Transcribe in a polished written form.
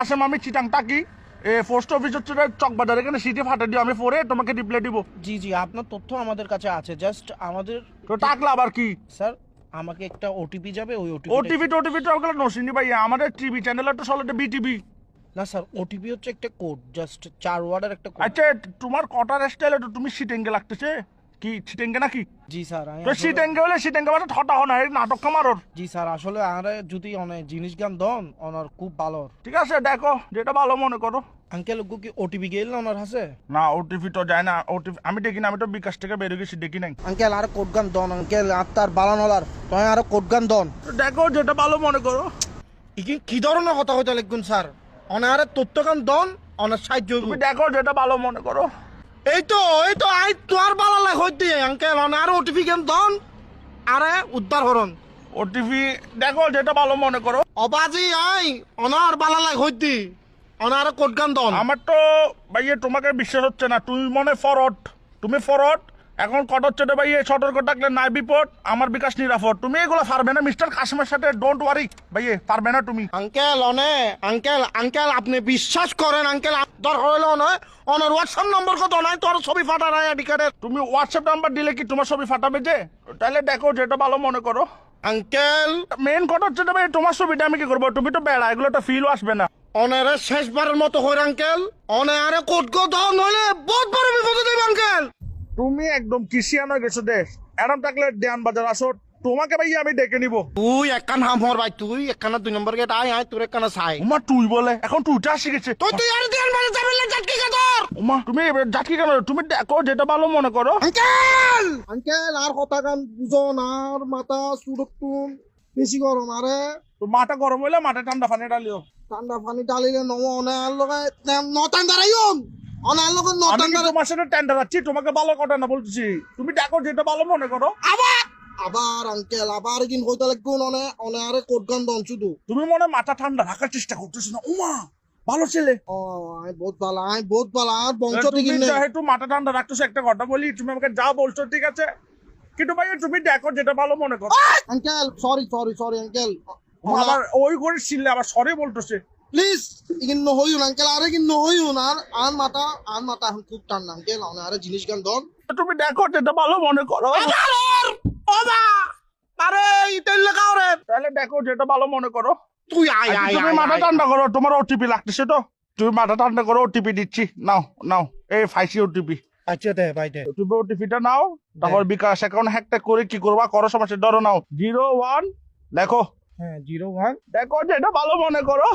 আসেম আমি চিটাং টাকি post office হচ্ছে চকবাজার, এখানে সিটি ফাটা দিও, আমি পরে তোমাকে রিপ্লাই দিব। জি জি, আপনার তথ্য আমাদের কাছে আছে, জাস্ট আমাদের তো টাকলা আবার কি স্যার আমাকে একটা ওটিপি যাবে, ওই ওটিভি টোটিভি তো ওগুলো নসিনি ভাই, আমাদের টিভি চ্যানেল তো চলে বিটিভি। না স্যার, ওটিপি হচ্ছে একটা কোড, জাস্ট 4 ওয়ার্ডের একটা কোড। আচ্ছা তোমার কটার স্টাইলে তো তুমি সিটেঙ্গে লাগতেছে, কি সিটেঙ্গে নাকি? জি স্যার তো সিটেঙ্গে হলে সিটেঙ্গে মানে ঠটা হন নাটক কামারর। জি স্যার, আসলে আরে যদি অনেক জিনিস গান দন ওনার খুব ভালো। ঠিক আছে দেখো যেটা ভালো মনে করো। আঙ্কেল কি ওটিপি গেল না ওনার হাসে? না ওটিভি তো যায় না, ওটিভি আমি দেখি না, আমি তো বিকাশ থেকে বেরিয়ে গেছি, দেখি নাই। আঙ্কেল আর কোড গান দন আঙ্কেল, আর তার বালানলার তুই আর কোড গান দন। তো দেখো যেটা ভালো মনে করো। কি ধরনের কথা হইতে লিখুন স্যার? অনারে তথ্য গান দন, অনার সাহায্য হইবো। তুমি দেখো যেটা ভালো মনে করো। এই তো আই তোর বালা লাগ হইতে আঙ্কেল, অনার ওটিপি গান দন আরে উদ্ধার হরন। ওটিভি দেখো যেটা ভালো মনে করো। অবাজি আই অনার বালা লাগ হইতে অনার কোড গান দন। আমার তো ভাইয়ে তোমাকে বিশ্বাস হচ্ছে না, তুমি মনে ফরওয়ার্ড, তুমি ফরওয়ার্ড। এখন কট হচ্ছে রে ভাইয়ে, সতর্ক থাকলে নাই বিপদ, আমার বিকাশ নিরাপদ। তুমি এগুলো পারবে না মিস্টার কাশিমের সাথে, ডোন্ট ওয়ারি ভাইয়ে, পারবে না তুমি। আঙ্কেল আঙ্কেল আপনি বিশ্বাস করেন আঙ্কেল, দরকার হইলো নয় অনার হোয়াটসঅ্যাপ নম্বর কত নাই তোর ছবি ফাটা নাই আইডি কার্ডের। তুমি হোয়াটসঅ্যাপ নাম্বার দিলে কি তোমার ছবি ফাটাবে যে? তাহলে দেখো যেটা ভালো মনে করো। আঙ্কেল মেন কথা হচ্ছে রে ভাই, তোমার ছবিটা আমি কি করবো? তুমি তো বেড়া, এগুলো তো ফিলও আসবে না। অনারে শেষবারের মতো হইর আঙ্কেল, অনারে কোড গো দাও নইলে বহুত বড় বিপদে দেব আঙ্কেল। তুমি একদম কিসিয়ান হয়ে গেছো দেশ। এরম থাকলে দেয়ান বাজার আসো, তোমাকে ভাইয়া আমি ডেকে নিবো। তুই একখান হাম হর ভাই, তুই একখানা 2 নম্বর গেট আয় তোর একখানা ছাই। উমা তুই বলে এখন তুইটা শিখেছে। তুই আর দেন মানে যাবেন না জাটকি কা তোর। উমা তুমি যাচ্ছি কেন? তুমি দেখো যেটা ভালো মনে করো। আঙ্কেল আর কথা গান বুঝন, আর মাথা সুরক্ষণ বেশি গরম, আরে তো মাথা গরম হইলে মাথা ঠান্ডা পানি ডালিও। ঠান্ডা পানি ডালিলে নম অনার লগে নটান দাঁড়াইন অনার লগে আমি নটান কি তোমার সাথে টেন্ডার আছি? তোমাকে ভালো কথা না বলতেছি, তুমি দেখো যেটা ভালো মনে করো। আবার আঙ্কেল আবার কিন কইতে লাগুন অনে আরে কোড গান দন শুধু। তুমি মনে হয় মাথা ঠান্ডা রাখার চেষ্টা করতেছো না। উমা ভালো ছেলে। ও আই বহুত ভালো আর বংশ তুমি থেকে নেই। যেহেতু মাথা ঠান্ডা রাখতেছো, একটা কথা বলি, তুমি আমাকে যা বলছো ঠিক আছে, কিন্তু ভাই তুমি দেখো যেটা ভালো মনে করো। আঙ্কেল সরি আঙ্কেল, আবার ওই করে ছিললে আবার সরি বলতেছে। প্লিজ ইগিন নহইউন আঙ্কেল, আরে কিন নহইউন আর মাথা এখন খুব ঠান্ডা আঙ্কেল, অনে আরে জিনিস গান দন। তুমি দেখো যেটা ভালো মনে করো। ওবা আরে ইতেল লাগাও রে। তাহলে দেখো যেটা ভালো মনে করো। তুই আয় তুমি মাথা ঠান্ডা করো, তোমার ওটিপি লাগতেছে তো, তুমি মাথা ঠান্ডা করো, ওটিপি দিচ্ছি, নাও এই ফাইসি ওটিপি। আচ্ছা দে ভাই দে। তুমি ওটিপিটা নাও, তারপর বিকাশ অ্যাকাউন্ট হ্যাকটা করে কি করবা করো, সমস্যা ধরো নাও 01 দেখো। হ্যাঁ 01 দেখো যেটা ভালো মনে করো।